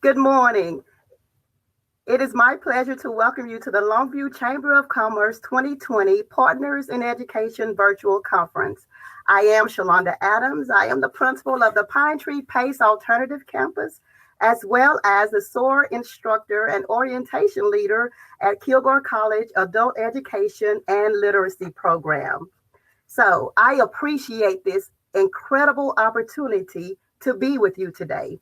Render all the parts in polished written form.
Good morning. It is my pleasure to welcome you to the Longview Chamber of Commerce 2020 Partners in Education Virtual Conference. I am Shalonda Adams. I am the principal of the Pine Tree Pace Alternative Campus, as well as the SOAR instructor and orientation leader at Kilgore College Adult Education and Literacy Program. So I appreciate this incredible opportunity to be with you today.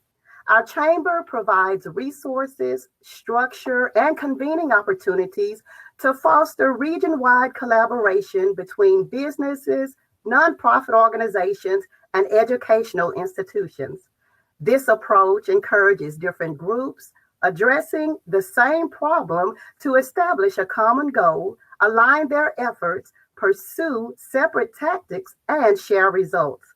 Our chamber provides resources, structure, and convening opportunities to foster region-wide collaboration between businesses, nonprofit organizations, and educational institutions. This approach encourages different groups addressing the same problem to establish a common goal, align their efforts, pursue separate tactics, and share results.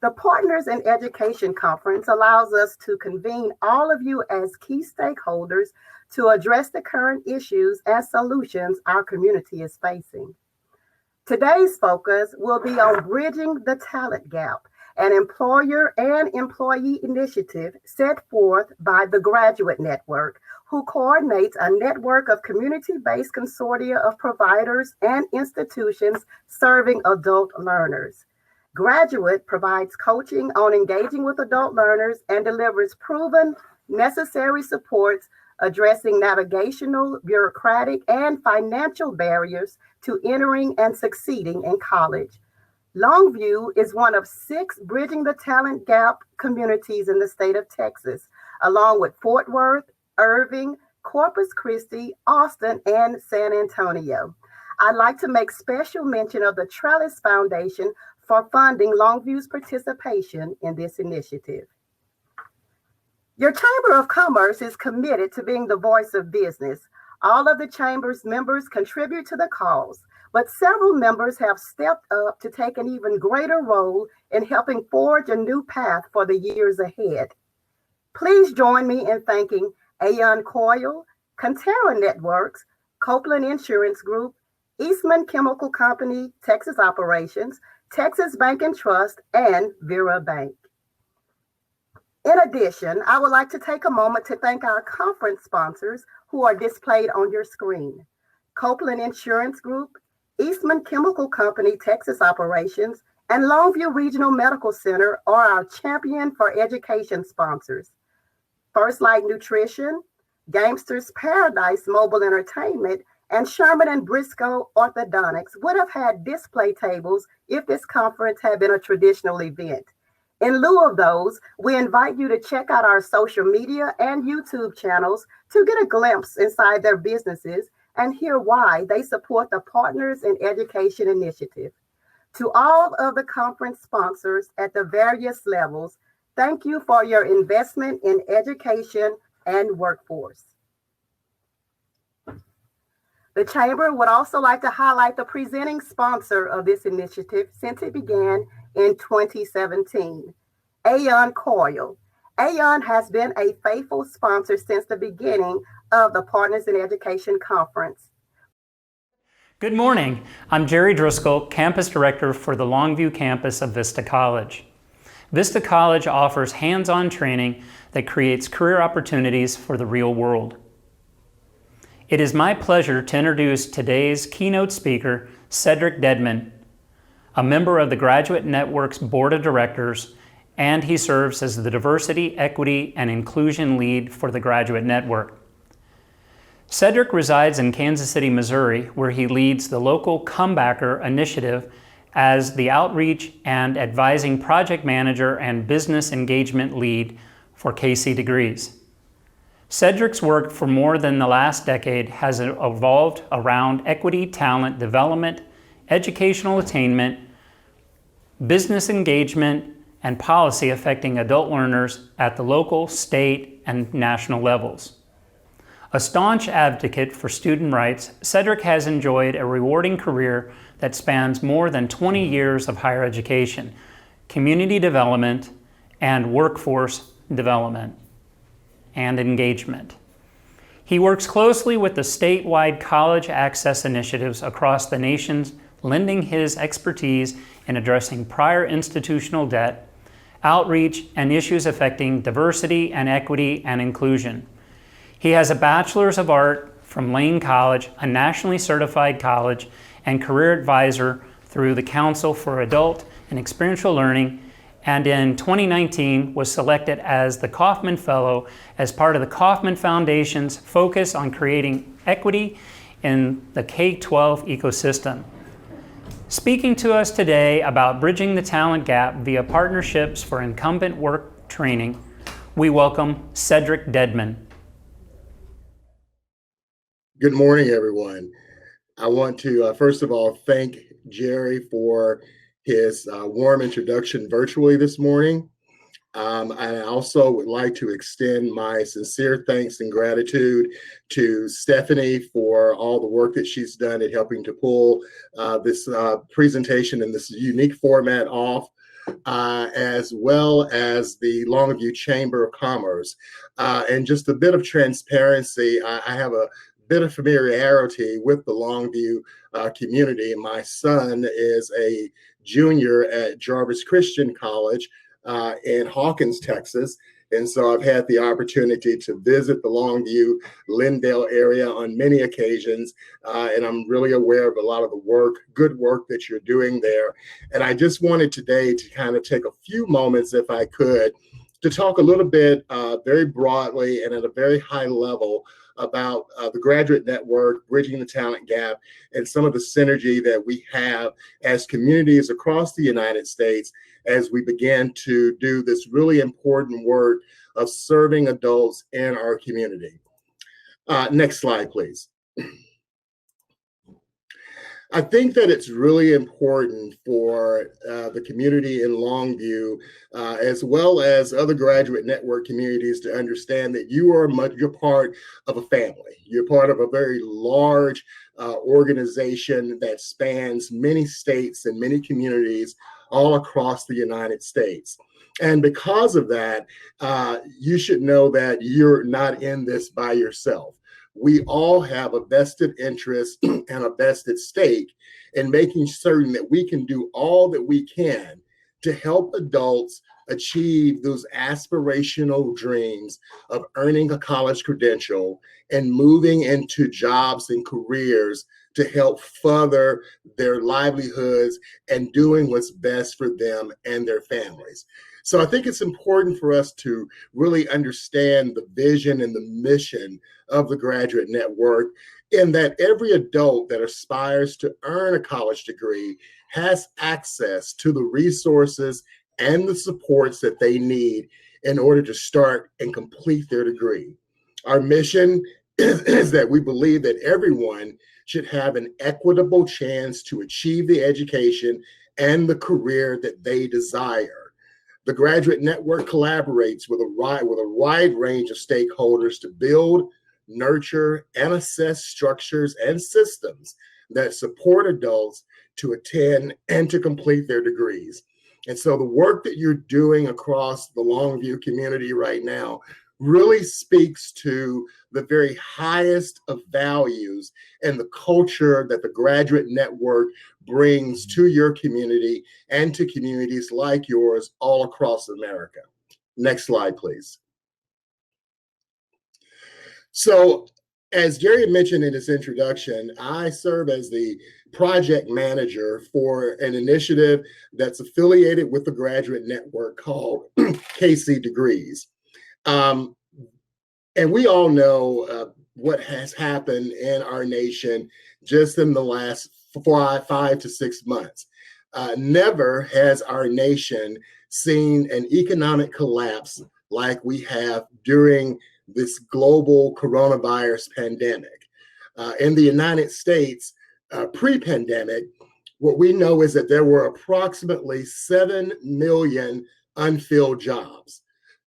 The Partners in Education Conference allows us to convene all of you as key stakeholders to address the current issues and solutions our community is facing. Today's focus will be on bridging the talent gap, an employer and employee initiative set forth by the Graduate Network, who coordinates a network of community-based consortia of providers and institutions serving adult learners. Graduate provides coaching on engaging with adult learners and delivers proven, necessary supports addressing navigational, bureaucratic, and financial barriers to entering and succeeding in college. Longview is one of 6 Bridging the Talent Gap communities in the state of Texas, along with Fort Worth, Irving, Corpus Christi, Austin, and San Antonio. I'd like to make special mention of the Trellis Foundation for funding Longview's participation in this initiative. Your Chamber of Commerce is committed to being the voice of business. All of the Chamber's members contribute to the cause, but several members have stepped up to take an even greater role in helping forge a new path for the years ahead. Please join me in thanking Aon Coyle, Conterra Networks, Copeland Insurance Group, Eastman Chemical Company, Texas Operations, Texas Bank and Trust, and Vera Bank. In addition, I would like to take a moment to thank our conference sponsors who are displayed on your screen. Copeland Insurance Group, Eastman Chemical Company, Texas Operations, and Longview Regional Medical Center are our Champion for Education sponsors. First Light Nutrition, Gamesters Paradise Mobile Entertainment, and Sherman and Briscoe Orthodontics would have had display tables if this conference had been a traditional event. In lieu of those, we invite you to check out our social media and YouTube channels to get a glimpse inside their businesses and hear why they support the Partners in Education initiative. To all of the conference sponsors at the various levels, thank you for your investment in education and workforce. The Chamber would also like to highlight the presenting sponsor of this initiative since it began in 2017, Aon Coyle. Aon has been a faithful sponsor since the beginning of the Partners in Education Conference. Good morning. I'm Jerry Driscoll, Campus Director for the Longview campus of Vista College. Vista College offers hands-on training that creates career opportunities for the real world. It is my pleasure to introduce today's keynote speaker, Cedric Deadman, a member of the Graduate Network's Board of Directors, and he serves as the Diversity, Equity, and Inclusion Lead for the Graduate Network. Cedric resides in Kansas City, Missouri, where he leads the local Comebacker initiative as the Outreach and Advising Project Manager and Business Engagement Lead for KC Degrees. Cedric's work for more than the last decade has evolved around equity, talent development, educational attainment, business engagement, and policy affecting adult learners at the local, state, and national levels. A staunch advocate for student rights, Cedric has enjoyed a rewarding career that spans more than 20 years of higher education, community development, and workforce development and engagement. He works closely with the statewide college access initiatives across the nation, lending his expertise in addressing prior institutional debt, outreach, and issues affecting diversity and equity and inclusion. He has a Bachelor's of Art from Lane College, a nationally certified college, and career advisor through the Council for Adult and Experiential Learning, and in 2019 was selected as the Kauffman Fellow as part of the Kauffman Foundation's focus on creating equity in the K-12 ecosystem. Speaking to us today about bridging the talent gap via partnerships for incumbent work training, we welcome Cedric Deadman. Good morning, everyone. I want to, first of all, thank Jerry for his warm introduction virtually this morning. I also would like to extend my sincere thanks and gratitude to Stephanie for all the work that she's done at helping to pull this presentation in this unique format off, as well as the Longview Chamber of Commerce. And just a bit of transparency, I have a bit of familiarity with the Longview community. My son is a junior at Jarvis Christian College in Hawkins, Texas. And so I've had the opportunity to visit the Longview, Lindale area on many occasions. And I'm really aware of a lot of the good work that you're doing there. And I just wanted today to kind of take a few moments, if I could, to talk a little bit very broadly and at a very high level about the graduate network, bridging the talent gap, and some of the synergy that we have as communities across the United States as we begin to do this really important work of serving adults in our community. Next slide, please. I think that it's really important for the community in Longview, as well as other graduate network communities, to understand that you're part of a family. You're part of a very large organization that spans many states and many communities all across the United States. And because of that, you should know that you're not in this by yourself. We all have a vested interest and a vested stake in making certain that we can do all that we can to help adults achieve those aspirational dreams of earning a college credential and moving into jobs and careers to help further their livelihoods and doing what's best for them and their families. So I think it's important for us to really understand the vision and the mission of the Graduate Network, in that every adult that aspires to earn a college degree has access to the resources and the supports that they need in order to start and complete their degree. Our mission is that we believe that everyone should have an equitable chance to achieve the education and the career that they desire. The Graduate Network collaborates with a wide range of stakeholders to build, nurture, and assess structures and systems that support adults to attend and to complete their degrees. And so the work that you're doing across the Longview community right now really speaks to the very highest of values and the culture that the Graduate Network brings to your community and to communities like yours all across America. Next slide, please. So, as Jerry mentioned in his introduction, I serve as the project manager for an initiative that's affiliated with the Graduate Network called KC Degrees. And we all know what has happened in our nation just in the last 5 to 6 months. Never has our nation seen an economic collapse like we have during this global coronavirus pandemic. In the United States, pre-pandemic, what we know is that there were approximately 7 million unfilled jobs.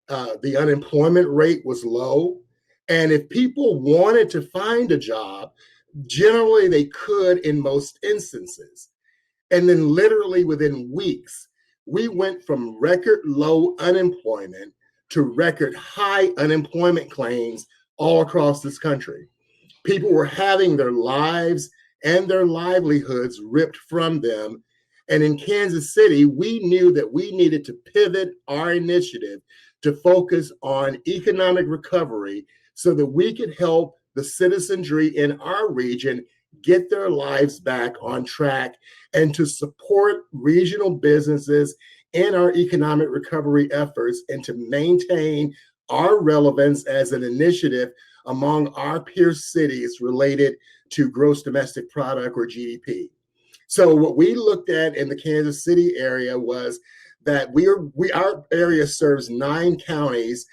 The unemployment rate was low. And if people wanted to find a job, generally they could in most instances. And then literally within weeks, we went from record low unemployment to record high unemployment claims all across this country. People were having their lives and their livelihoods ripped from them. And in Kansas City, we knew that we needed to pivot our initiative to focus on economic recovery so that we could help the citizenry in our region get their lives back on track and to support regional businesses in our economic recovery efforts and to maintain our relevance as an initiative among our peer cities related to gross domestic product or GDP. So what we looked at in the Kansas City area was that our area serves 9 counties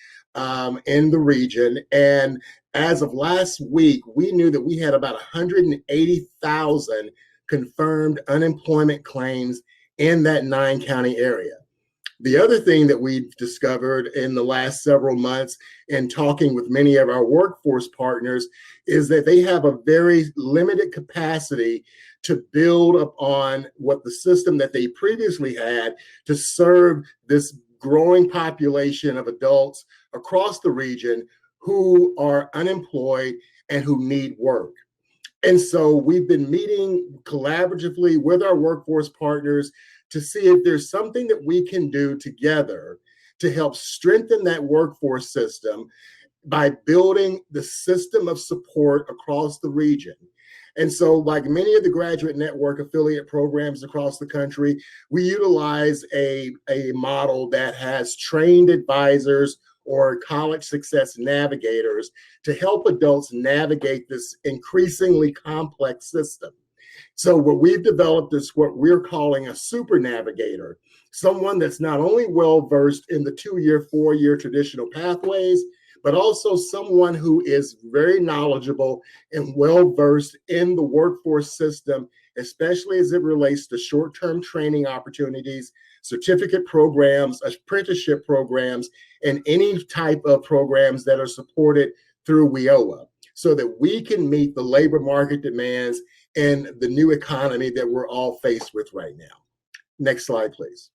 in the region, and as of last week, we knew that we had about 180,000 confirmed unemployment claims in that 9-county area. The other thing that we've discovered in the last several months in talking with many of our workforce partners is that they have a very limited capacity to build upon what the system that they previously had to serve this growing population of adults across the region who are unemployed and who need work. And so we've been meeting collaboratively with our workforce partners to see if there's something that we can do together to help strengthen that workforce system by building the system of support across the region. And so, like many of the Graduate Network affiliate programs across the country, we utilize a model that has trained advisors or college success navigators to help adults navigate this increasingly complex system. So what we've developed is what we're calling a super navigator, someone that's not only well-versed in the 2-year, 4-year traditional pathways, but also someone who is very knowledgeable and well-versed in the workforce system, especially as it relates to short-term training opportunities, certificate programs, apprenticeship programs, and any type of programs that are supported through WIOA, so that we can meet the labor market demands and the new economy that we're all faced with right now. Next slide, please.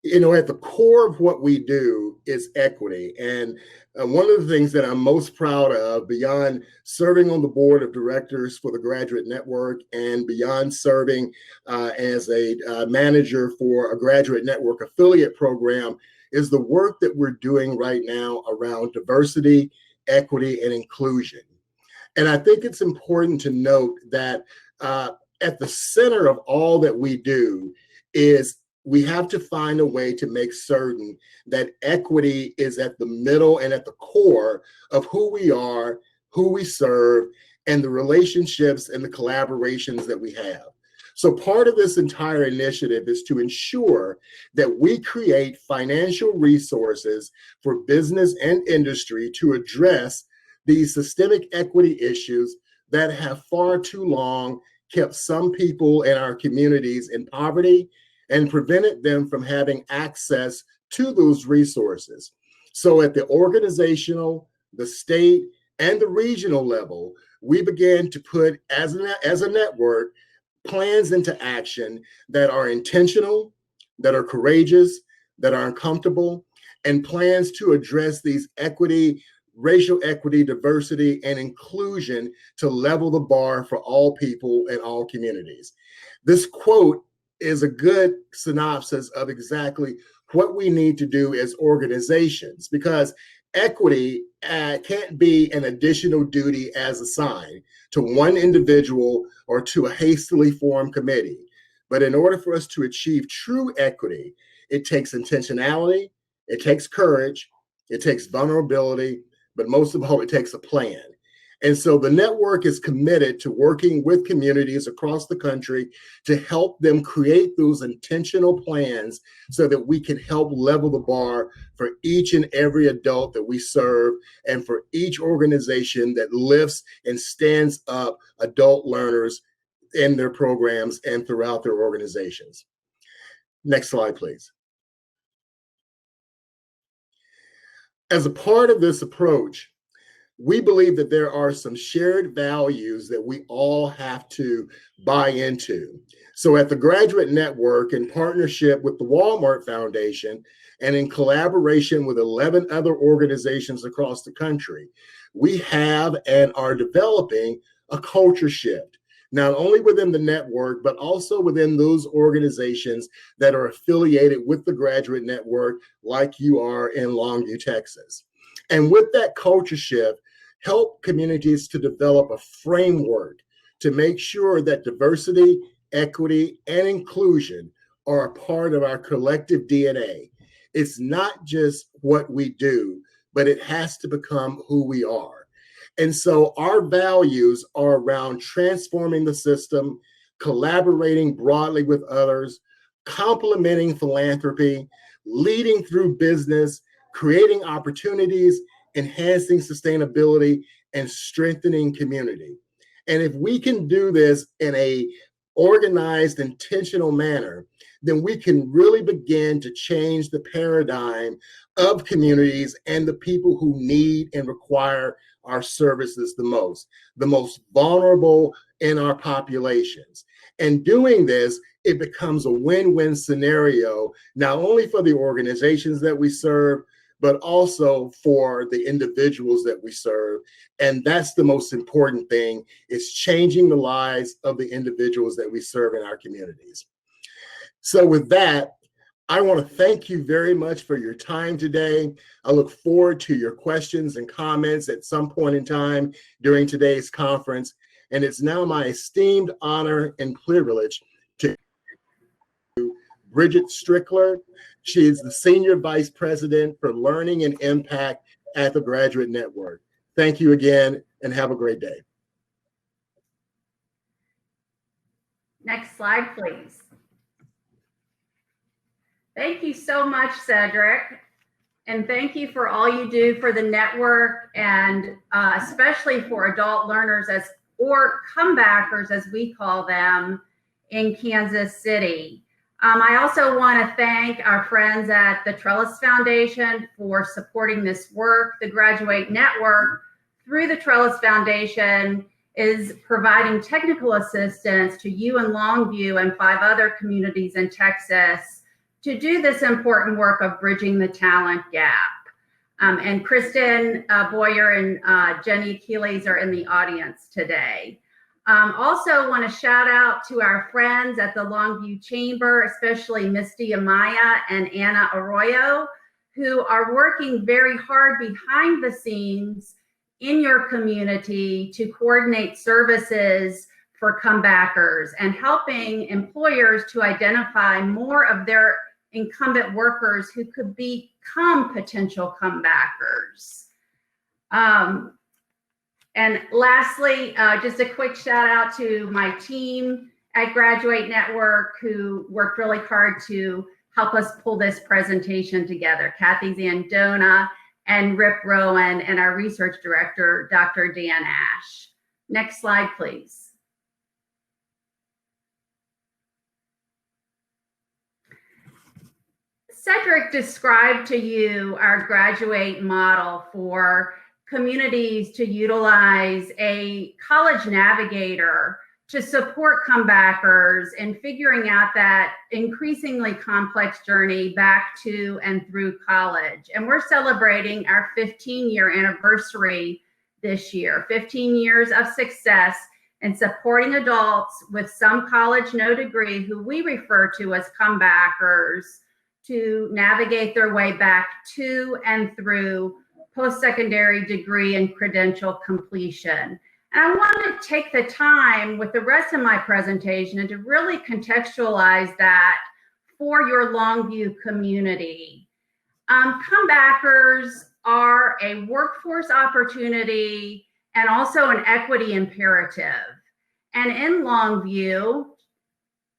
You know, at the core of what we do is equity. And one of the things that I'm most proud of, beyond serving on the board of directors for the Graduate Network and beyond serving as a manager for a Graduate Network affiliate program, is the work that we're doing right now around diversity, equity, and inclusion. And I think it's important to note that at the center of all that we do is we have to find a way to make certain that equity is at the middle and at the core of who we are, who we serve, and the relationships and the collaborations that we have. So part of this entire initiative is to ensure that we create financial resources for business and industry to address these systemic equity issues that have far too long kept some people in our communities in poverty and prevented them from having access to those resources. So at the organizational, the state, and the regional level, we began to put, as a network, plans into action that are intentional, that are courageous, that are uncomfortable, and plans to address these equity, racial equity, diversity, and inclusion to level the bar for all people and all communities. This quote is a good synopsis of exactly what we need to do as organizations, because equity can't be an additional duty as assigned to one individual or to a hastily formed committee. But in order for us to achieve true equity, it takes intentionality, it takes courage, it takes vulnerability, but most of all, it takes a plan. And so the network is committed to working with communities across the country to help them create those intentional plans so that we can help level the bar for each and every adult that we serve and for each organization that lifts and stands up adult learners in their programs and throughout their organizations. Next slide, please. As a part of this approach, we believe that there are some shared values that we all have to buy into. So at the Graduate Network, in partnership with the Walmart Foundation and in collaboration with 11 other organizations across the country, we have and are developing a culture shift not only within the network, but also within those organizations that are affiliated with the graduate network, like you are in Longview, Texas. And with that culture shift, help communities to develop a framework to make sure that diversity, equity, and inclusion are a part of our collective DNA. It's not just what we do, but it has to become who we are. And so our values are around transforming the system, collaborating broadly with others, complementing philanthropy, leading through business, creating opportunities, enhancing sustainability, and strengthening community. And if we can do this in a organized, intentional manner, then we can really begin to change the paradigm of communities and the people who need and require our services the most vulnerable in our populations. And doing this, it becomes a win-win scenario, not only for the organizations that we serve, but also for the individuals that we serve. And that's the most important thing, is changing the lives of the individuals that we serve in our communities. So with that, I want to thank you very much for your time today. I look forward to your questions and comments at some point in time during today's conference. And it's now my esteemed honor and privilege to Bridget Strickler. She is the Senior Vice President for Learning and Impact at the Graduate Network. Thank you again, and have a great day. Next slide, please. Thank you so much, Cedric. And thank you for all you do for the network, and especially for adult learners or comebackers, as we call them, in Kansas City. I also want to thank our friends at the Trellis Foundation for supporting this work. The Graduate Network, through the Trellis Foundation, is providing technical assistance to you in Longview and 5 other communities in Texas to do this important work of bridging the talent gap. And Kristen Boyer and Jenny Achilles are in the audience today. Also want to shout out to our friends at the Longview Chamber, especially Misty Amaya and Anna Arroyo, who are working very hard behind the scenes in your community to coordinate services for comebackers and helping employers to identify more of their incumbent workers who could become potential comebackers. And lastly, just a quick shout out to my team at Graduate Network, who worked really hard to help us pull this presentation together. Kathy Zandona and Rip Rowan, and our research director, Dr. Dan Ash. Next slide, please. Cedric described to you our graduate model for communities to utilize a college navigator to support comebackers in figuring out that increasingly complex journey back to and through college. And we're celebrating our 15-year anniversary this year, 15 years of success in supporting adults with some college, no degree, who we refer to as comebackers, to navigate their way back to and through post-secondary degree and credential completion. And I want to take the time with the rest of my presentation and to really contextualize that for your Longview community. Comebackers are a workforce opportunity and also an equity imperative. And in Longview,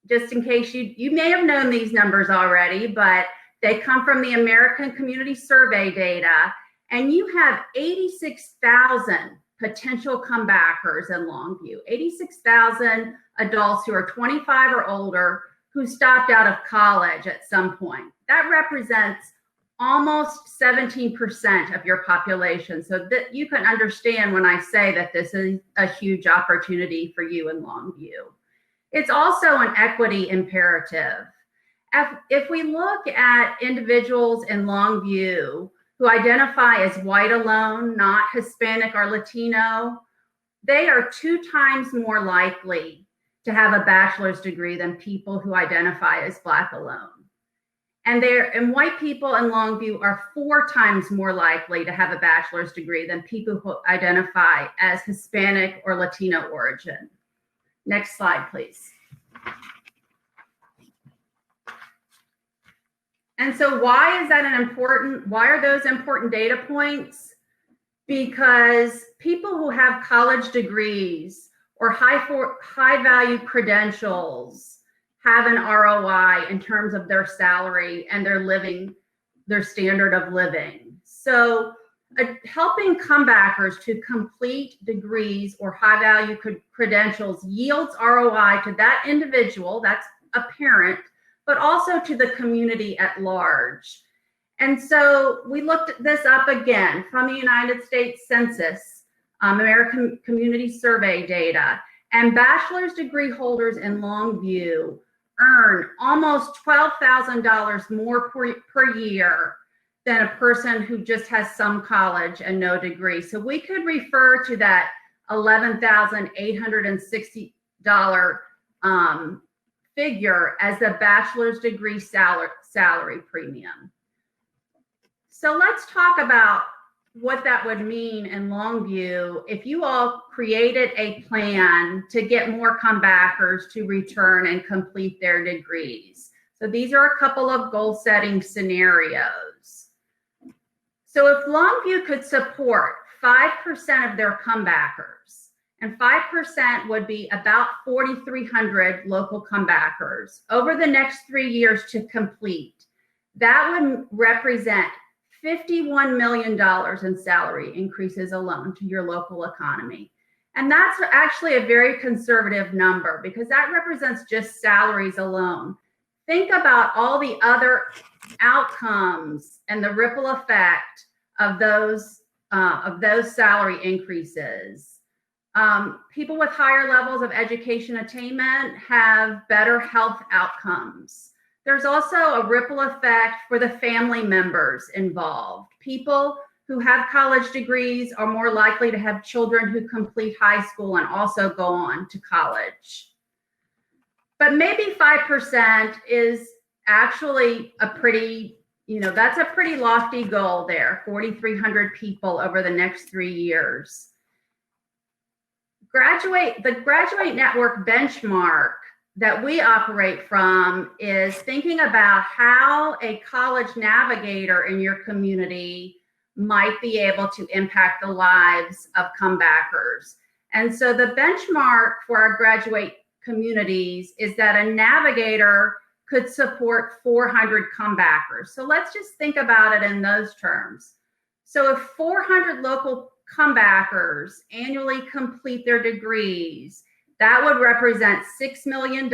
just in case you may have known these numbers already, but they come from the American Community Survey data, and you have 86,000 potential comebackers in Longview, 86,000 adults who are 25 or older who stopped out of college at some point. That represents almost 17% of your population. So that you can understand when I say that this is a huge opportunity for you in Longview. It's also an equity imperative. If we look at individuals in Longview who identify as white alone, not Hispanic or Latino, they are 2 times more likely to have a bachelor's degree than people who identify as Black alone. And white people in Longview are 4 times more likely to have a bachelor's degree than people who identify as Hispanic or Latino origin. Next slide, please. And so why is that why are those important data points? Because people who have college degrees or high value credentials have an ROI in terms of their salary and their standard of living. So helping comebackers to complete degrees or high value credentials yields ROI to that individual, that's a parent, but also to the community at large. And so we looked this up again from the United States Census, American Community Survey data, and bachelor's degree holders in Longview earn almost $12,000 more per year than a person who just has some college and no degree. So we could refer to that $11,860 figure as the bachelor's degree salary premium. So let's talk about what that would mean in Longview if you all created a plan to get more comebackers to return and complete their degrees. So these are a couple of goal setting scenarios. So if Longview could support 5% of their comebackers, and 5% would be about 4,300 local comebackers over the next 3 years to complete, that would represent $51 million in salary increases alone to your local economy. And that's actually a very conservative number because that represents just salaries alone. Think about all the other outcomes and the ripple effect of those salary increases. People with higher levels of education attainment have better health outcomes. There's also a ripple effect for the family members involved. People who have college degrees are more likely to have children who complete high school and also go on to college. But maybe 5% is actually a pretty, that's a pretty lofty goal there, 4,300 people over the next 3 years. The Graduate Network benchmark that we operate from is thinking about how a college navigator in your community might be able to impact the lives of comebackers. And so the benchmark for our graduate communities is that a navigator could support 400 comebackers. So let's just think about it in those terms. So if 400 local comebackers annually complete their degrees, that would represent $6 million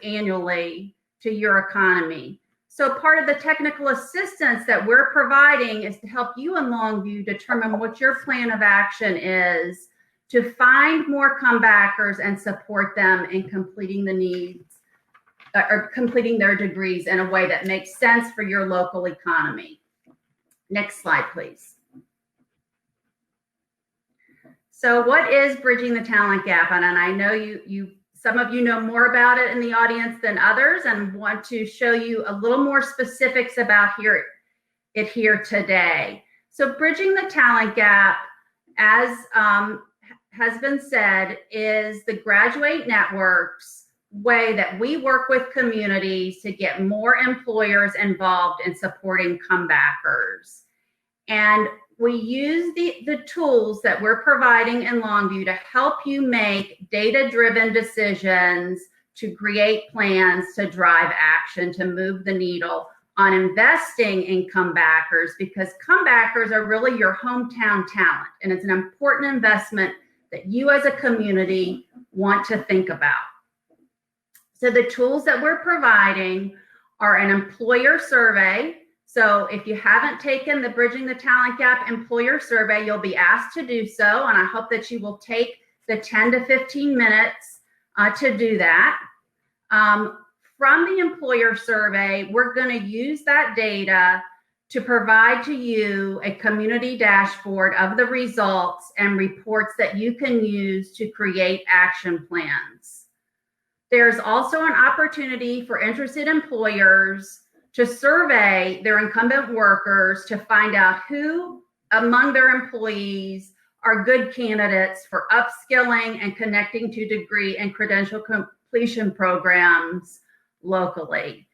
annually to your economy. So part of the technical assistance that we're providing is to help you in Longview determine what your plan of action is to find more comebackers and support them in completing the needs or completing their degrees in a way that makes sense for your local economy. Next slide, please. So what is Bridging the Talent Gap? And I know some of you know more about it in the audience than others and want to show you a little more specifics about it here today. So Bridging the Talent Gap, as has been said, is the Graduate Network's way that we work with communities to get more employers involved in supporting comebackers. And we use the tools that we're providing in Longview to help you make data-driven decisions, to create plans, to drive action, to move the needle on investing in comebackers, because comebackers are really your hometown talent. And it's an important investment that you as a community want to think about. So the tools that we're providing are an employer survey. So if you haven't taken the Bridging the Talent Gap employer survey, you'll be asked to do so. And I hope that you will take the 10 to 15 minutes to do that. From the employer survey, we're going to use that data to provide to you a community dashboard of the results and reports that you can use to create action plans. There's also an opportunity for interested employers to survey their incumbent workers to find out who among their employees are good candidates for upskilling and connecting to degree and credential completion programs locally.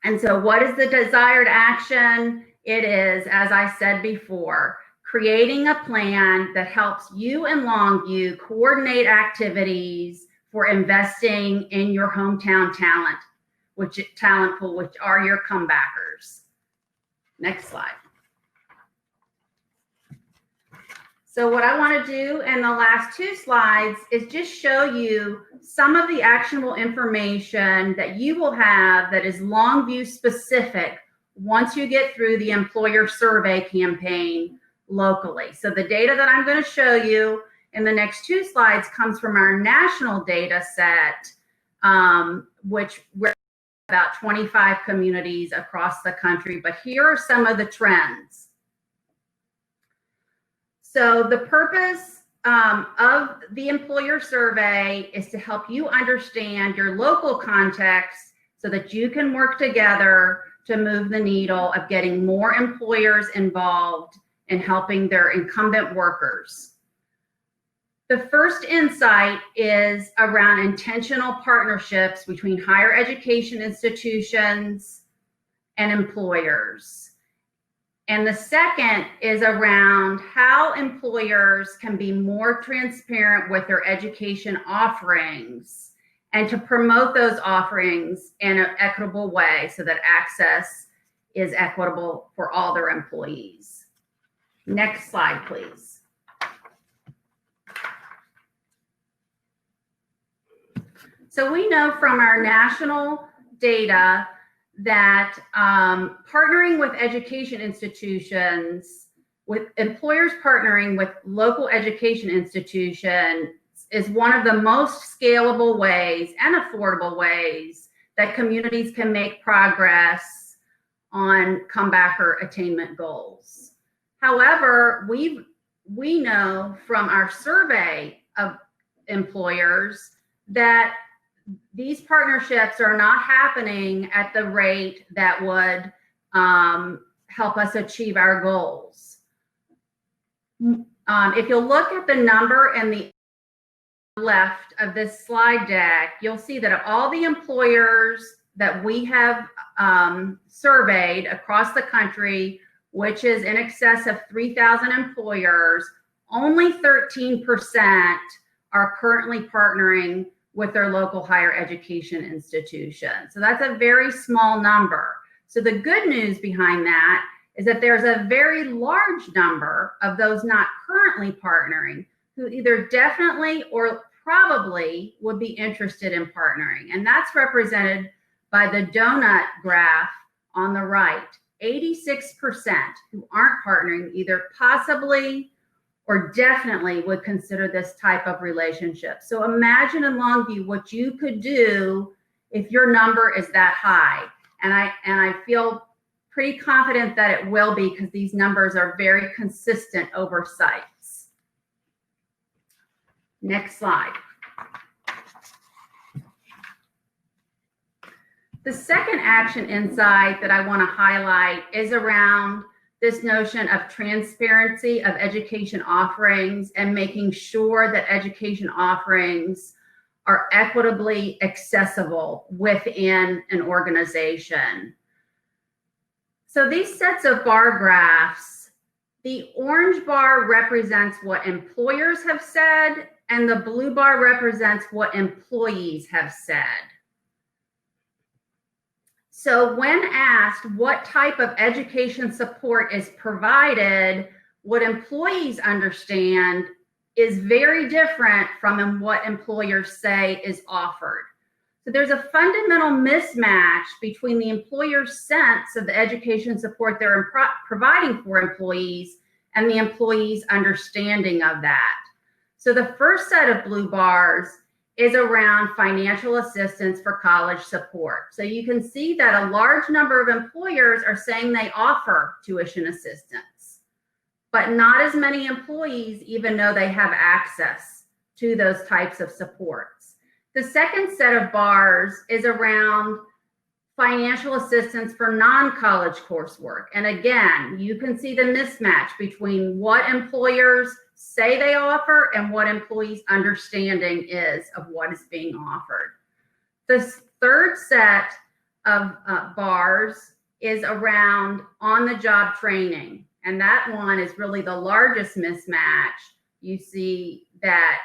And so what is the desired action? It is, as I said before, creating a plan that helps you and Longview coordinate activities for investing in your hometown talent pool, which are your comebackers. Next slide. So what I want to do in the last two slides is just show you some of the actionable information that you will have that is Longview specific once you get through the employer survey campaign locally. So the data that I'm going to show you in the next two slides comes from our national data set, which we're about 25 communities across the country. But here are some of the trends. So the purpose of the employer survey is to help you understand your local context so that you can work together to move the needle of getting more employers involved in helping their incumbent workers. The first insight is around intentional partnerships between higher education institutions and employers. And the second is around how employers can be more transparent with their education offerings and to promote those offerings in an equitable way so that access is equitable for all their employees. Next slide, please. So we know from our national data that partnering with education institutions, with employers partnering with local education institutions is one of the most scalable ways and affordable ways that communities can make progress on comebacker attainment goals. However, we know from our survey of employers that these partnerships are not happening at the rate that would help us achieve our goals. If you'll look at the number in the left of this slide deck, you'll see that of all the employers that we have surveyed across the country, which is in excess of 3,000 employers, only 13% are currently partnering with their local higher education institution. So that's a very small number. So the good news behind that is that there's a very large number of those not currently partnering who either definitely or probably would be interested in partnering. And that's represented by the donut graph on the right. 86% who aren't partnering either possibly or definitely would consider this type of relationship. So imagine in Longview what you could do if your number is that high. And I feel pretty confident that it will be because these numbers are very consistent over sites. Next slide. The second action insight that I want to highlight is around this notion of transparency of education offerings and making sure that education offerings are equitably accessible within an organization. So these sets of bar graphs, the orange bar represents what employers have said, and the blue bar represents what employees have said. So when asked what type of education support is provided, what employees understand is very different from what employers say is offered. So there's a fundamental mismatch between the employer's sense of the education support they're providing for employees and the employee's understanding of that. So the first set of blue bars is around financial assistance for college support. So you can see that a large number of employers are saying they offer tuition assistance, but not as many employees even know they have access to those types of supports. The second set of bars is around financial assistance for non-college coursework. And again, you can see the mismatch between what employers say they offer and what employees' understanding is of what is being offered. The third set of bars is around on-the-job training. And that one is really the largest mismatch. You see that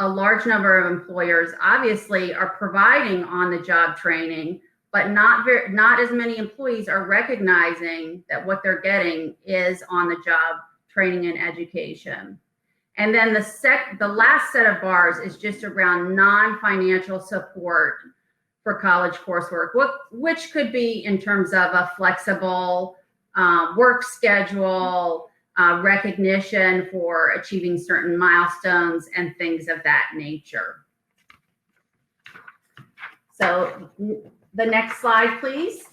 a large number of employers obviously are providing on-the-job training, but not as many employees are recognizing that what they're getting is on-the-job training and education. And then the last set of bars is just around non-financial support for college coursework, which could be in terms of a flexible work schedule, recognition for achieving certain milestones and things of that nature. So the next slide, please.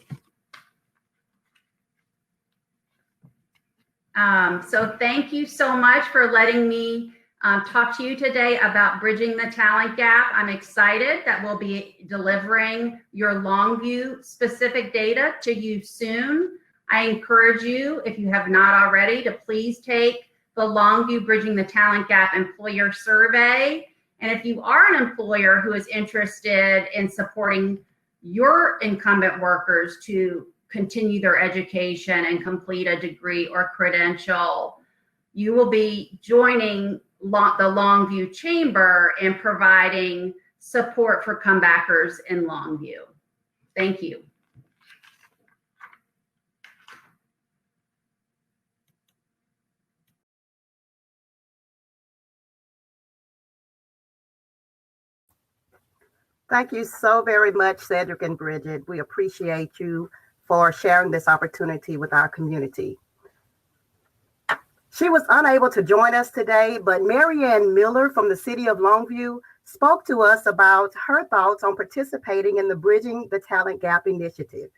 So thank you so much for letting me talk to you today about bridging the talent gap. I'm excited that we'll be delivering your Longview specific data to you soon. I encourage you, if you have not already, to please take the Longview Bridging the Talent Gap Employer Survey. And if you are an employer who is interested in supporting your incumbent workers to continue their education and complete a degree or credential, you will be joining the Longview Chamber in providing support for comebackers in Longview. Thank you. Thank you so very much, Cedric and Bridget. We appreciate you for sharing this opportunity with our community. She was unable to join us today, but Marianne Miller from the City of Longview spoke to us about her thoughts on participating in the Bridging the Talent Gap initiative.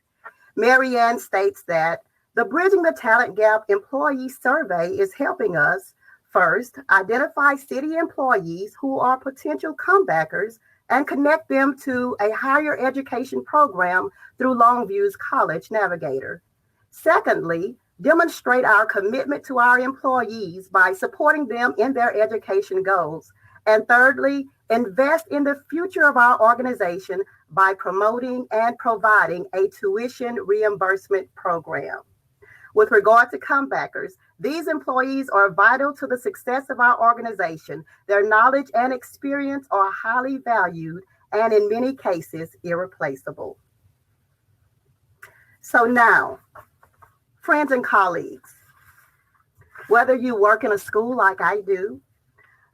Marianne states that the Bridging the Talent Gap employee survey is helping us, first, identify city employees who are potential comebackers and connect them to a higher education program through Longview's College Navigator. Secondly, demonstrate our commitment to our employees by supporting them in their education goals. And thirdly, invest in the future of our organization by promoting and providing a tuition reimbursement program. With regard to comebackers, these employees are vital to the success of our organization. Their knowledge and experience are highly valued and in many cases irreplaceable. So now, friends and colleagues, whether you work in a school like I do,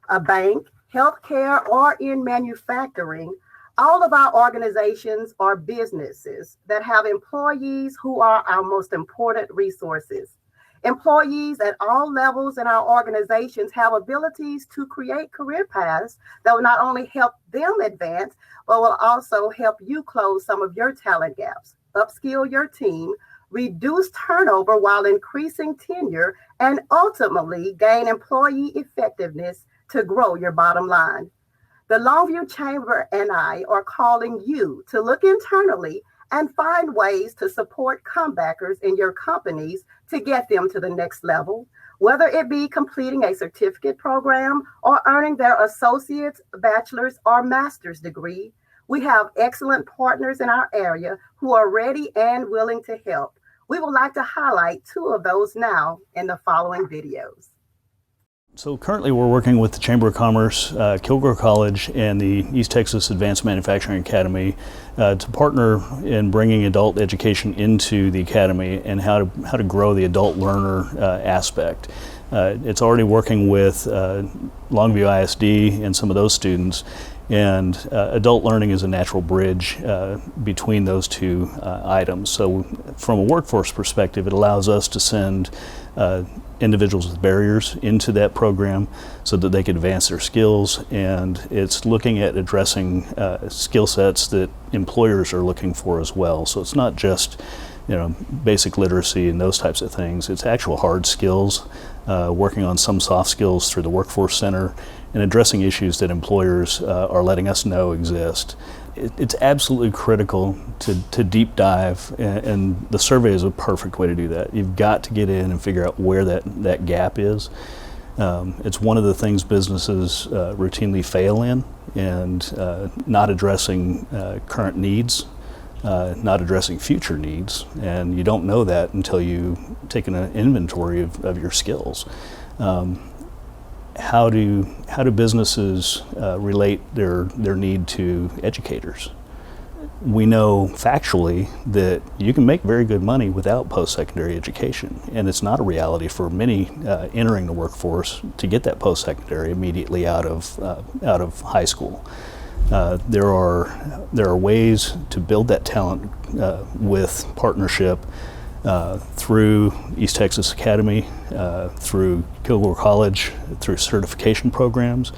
a bank, healthcare, or in manufacturing, all of our organizations are businesses that have employees who are our most important resources. Employees at all levels in our organizations have abilities to create career paths that will not only help them advance, but will also help you close some of your talent gaps, upskill your team, reduce turnover while increasing tenure, and ultimately gain employee effectiveness to grow your bottom line. The Longview Chamber and I are calling you to look internally and find ways to support comebackers in your companies to get them to the next level, whether it be completing a certificate program or earning their associate's, bachelor's, or master's degree. We have excellent partners in our area who are ready and willing to help. We would like to highlight two of those now in the following videos. So currently we're working with the Chamber of Commerce, Kilgore College, and the East Texas Advanced Manufacturing Academy to partner in bringing adult education into the academy and how to grow the adult learner aspect. It's already working with Longview ISD and some of those students, And adult learning is a natural bridge between those two items. So from a workforce perspective, it allows us to send individuals with barriers into that program so that they can advance their skills, and it's looking at addressing skill sets that employers are looking for as well. So it's not just basic literacy and those types of things. It's actual hard skills, working on some soft skills through the Workforce Center, and addressing issues that employers are letting us know exist. It's absolutely critical to deep dive, and the survey is a perfect way to do that. You've got to get in and figure out where that gap is. It's one of the things businesses routinely fail in, and not addressing current needs, not addressing future needs, and you don't know that until you take an inventory of your skills. How do businesses relate their need to educators? We know factually that you can make very good money without post-secondary education, and it's not a reality for many entering the workforce to get that post-secondary immediately out of high school. There are ways to build that talent with partnership through East Texas Academy, through Kilgore College, through certification programs,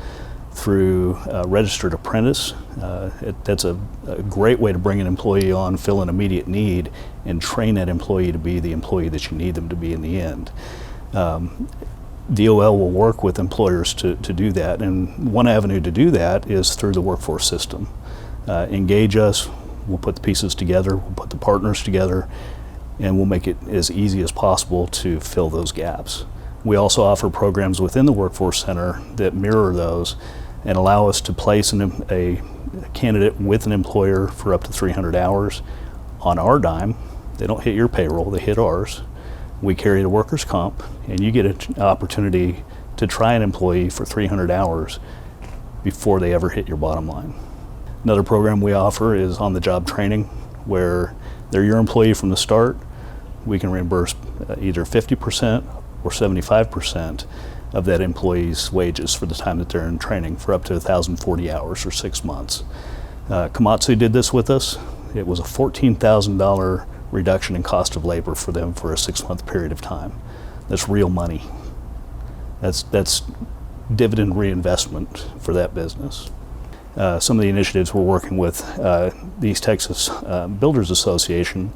through registered apprentice. That's a great way to bring an employee on, fill an immediate need, and train that employee to be the employee that you need them to be in the end. DOL will work with employers to do that, and one avenue to do that is through the workforce system. Engage us, we'll put the pieces together, we'll put the partners together, and we'll make it as easy as possible to fill those gaps. We also offer programs within the Workforce Center that mirror those and allow us to place a candidate with an employer for up to 300 hours on our dime. They don't hit your payroll, they hit ours. We carry the workers' comp, and you get an opportunity to try an employee for 300 hours before they ever hit your bottom line. Another program we offer is on-the-job training, where they're your employee from the start. We can reimburse either 50% or 75% of that employee's wages for the time that they're in training for up to 1,040 hours or 6 months. Komatsu did this with us. It was a $14,000 reduction in cost of labor for them for a 6-month period of time. That's real money. That's dividend reinvestment for that business. Some of the initiatives we're working with the East Texas Builders Association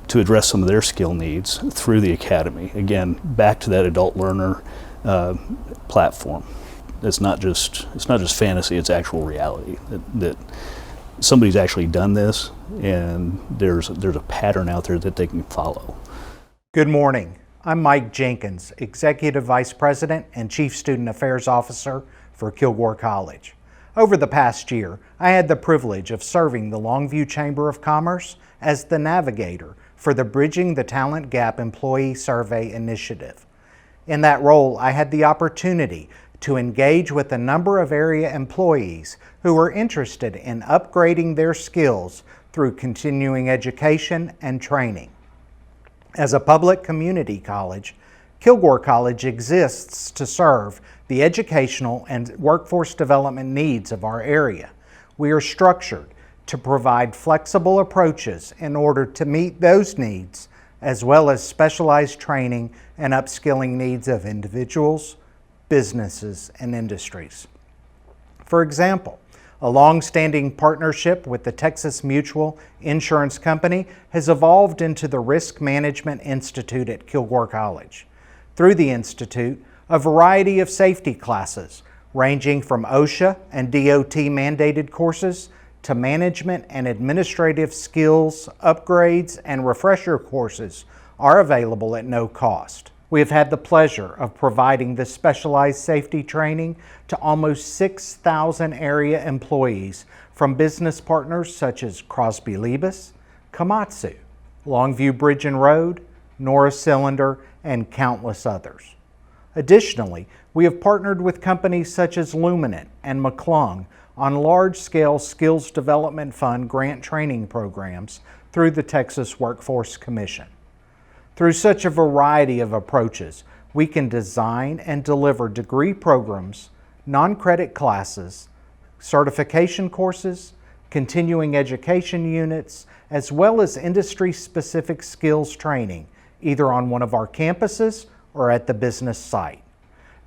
to address some of their skill needs through the academy. Again, back to that adult learner platform. It's not just fantasy, it's actual reality that somebody's actually done this, and there's a pattern out there that they can follow. Good morning. I'm Mike Jenkins, Executive Vice President and Chief Student Affairs Officer for Kilgore College. Over the past year, I had the privilege of serving the Longview Chamber of Commerce as the navigator for the Bridging the Talent Gap Employee Survey Initiative. In that role, I had the opportunity to engage with a number of area employees who were interested in upgrading their skills through continuing education and training. As a public community college, Kilgore College exists to serve the educational and workforce development needs of our area. We are structured to provide flexible approaches in order to meet those needs, as well as specialized training and upskilling needs of individuals, businesses, and industries. For example, a long-standing partnership with the Texas Mutual Insurance Company has evolved into the Risk Management Institute at Kilgore College. Through the Institute, a variety of safety classes, ranging from OSHA and DOT mandated courses to management and administrative skills, upgrades, and refresher courses, are available at no cost. We have had the pleasure of providing this specialized safety training to almost 6,000 area employees from business partners such as Crosby Lebus, Komatsu, Longview Bridge and Road, Norris Cylinder, and countless others. Additionally, we have partnered with companies such as Luminant and McClung on large-scale Skills Development Fund grant training programs through the Texas Workforce Commission. Through such a variety of approaches, we can design and deliver degree programs, non-credit classes, certification courses, continuing education units, as well as industry-specific skills training, either on one of our campuses or at the business site.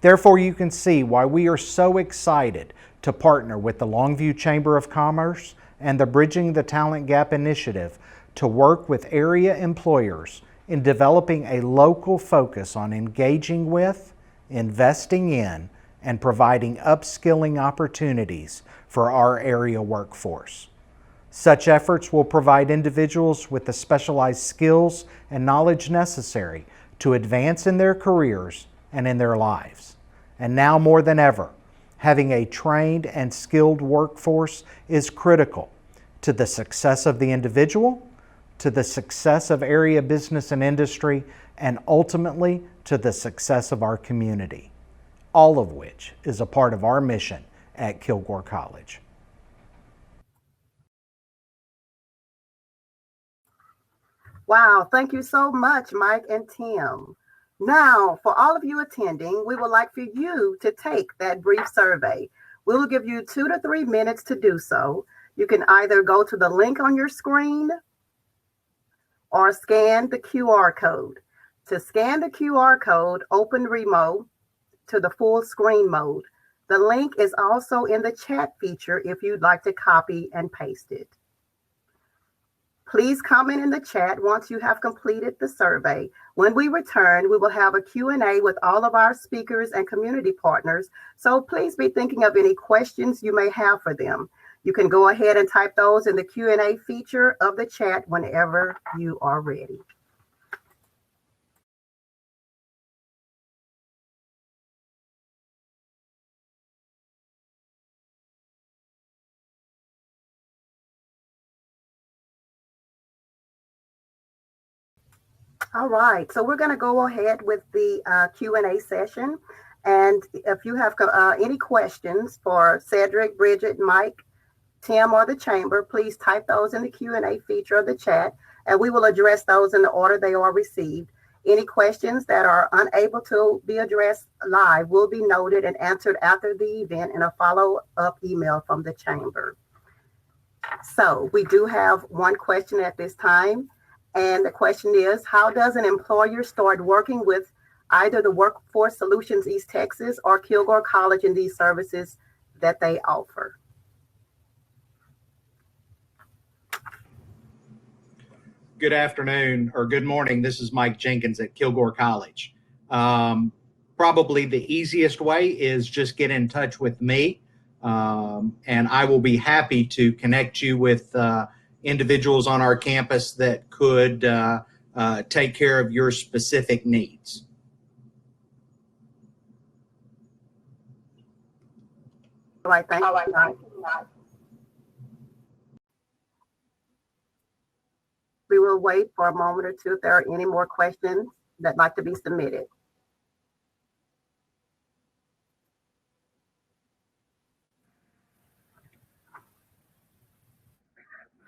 Therefore, you can see why we are so excited to partner with the Longview Chamber of Commerce and the Bridging the Talent Gap initiative to work with area employers in developing a local focus on engaging with, investing in, and providing upskilling opportunities for our area workforce. Such efforts will provide individuals with the specialized skills and knowledge necessary to advance in their careers and in their lives. And now more than ever, having a trained and skilled workforce is critical to the success of the individual, to the success of area business and industry, and ultimately to the success of our community, all of which is a part of our mission at Kilgore College. Wow, thank you so much, Mike and Tim. Now, for all of you attending, we would like for you to take that brief survey. We will give you 2 to 3 minutes to do so. You can either go to the link on your screen or scan the QR code. To scan the QR code, open Remote to the full screen mode. The link is also in the chat feature if you'd like to copy and paste it. Please comment in the chat once you have completed the survey. When we return, we will have a Q&A with all of our speakers and community partners, so please be thinking of any questions you may have for them. You can go ahead and type those in the Q&A feature of the chat whenever you are ready. All right, so we're going to go ahead with the Q&A session. And if you have any questions for Cedric, Bridget, Mike, Tim, or the Chamber, please type those in the Q&A feature of the chat, and we will address those in the order they are received. Any questions that are unable to be addressed live will be noted and answered after the event in a follow-up email from the Chamber. So we do have one question at this time. And the question is, how does an employer start working with either the Workforce Solutions East Texas or Kilgore College in these services that they offer? Good afternoon or good morning. This is Mike Jenkins at Kilgore College. Probably the easiest way is just get in touch with me, and I will be happy to connect you with individuals on our campus that could take care of your specific needs. All right, thank you. We will wait for a moment or two if there are any more questions that like to be submitted.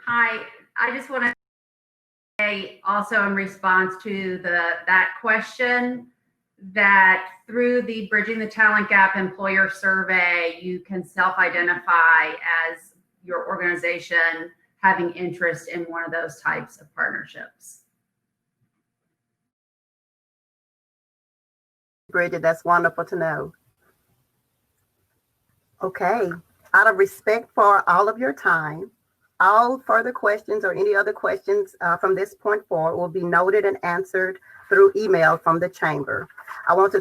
Hi, I just want to say also in response to that question that through the Bridging the Talent Gap employer survey, you can self-identify as your organization having interest in one of those types of partnerships. Bridget, that's wonderful to know. Okay, out of respect for all of your time, all further questions or any other questions from this point forward will be noted and answered through email from the Chamber. I want to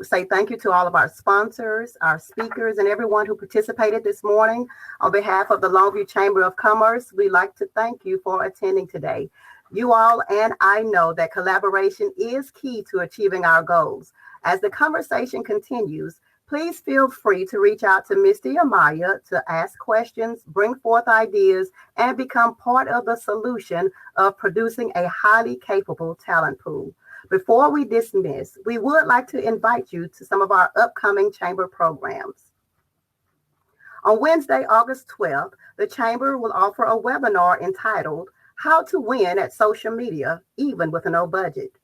say thank you to all of our sponsors, our speakers, and everyone who participated this morning. On behalf of the Longview Chamber of Commerce, we'd like to thank you for attending today. You all and I know that collaboration is key to achieving our goals. As the conversation continues, please feel free to reach out to Misty Amaya to ask questions, bring forth ideas, and become part of the solution of producing a highly capable talent pool. Before we dismiss, we would like to invite you to some of our upcoming Chamber programs. On Wednesday, August 12th, the Chamber will offer a webinar entitled, How to Win at Social Media, Even with a No Budget.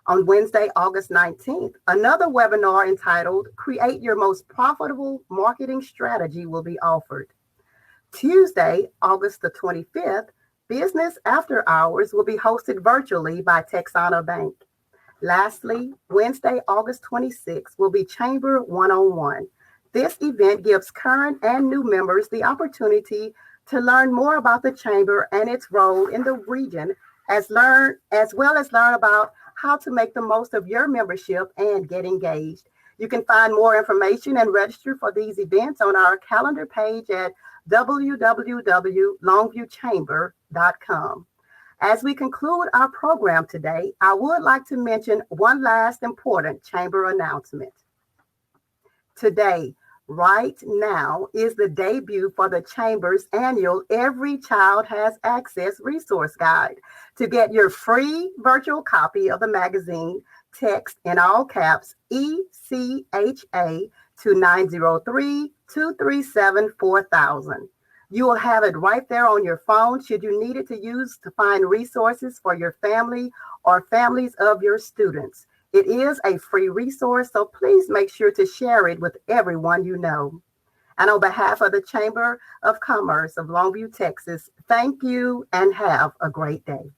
On Wednesday, August 19th, another webinar entitled Create Your Most Profitable Marketing Strategy will be offered. Tuesday, August the 25th, Business After Hours will be hosted virtually by Texana Bank. Lastly, Wednesday, August 26th will be Chamber One-on-One. This event gives current and new members the opportunity to learn more about the Chamber and its role in the region, as well as learn about how to make the most of your membership and get engaged. You can find more information and register for these events on our calendar page at www.longviewchamber.com. As we conclude our program today, I would like to mention one last important Chamber announcement. Today, right now, is the debut for the Chamber's annual Every Child Has Access resource guide. To get your free virtual copy of the magazine, text in all caps ECHA to 903-237-4000. You will have it right there on your phone should you need it to use to find resources for your family or families of your students. It is a free resource, so please make sure to share it with everyone you know. And on behalf of the Chamber of Commerce of Longview, Texas, thank you and have a great day.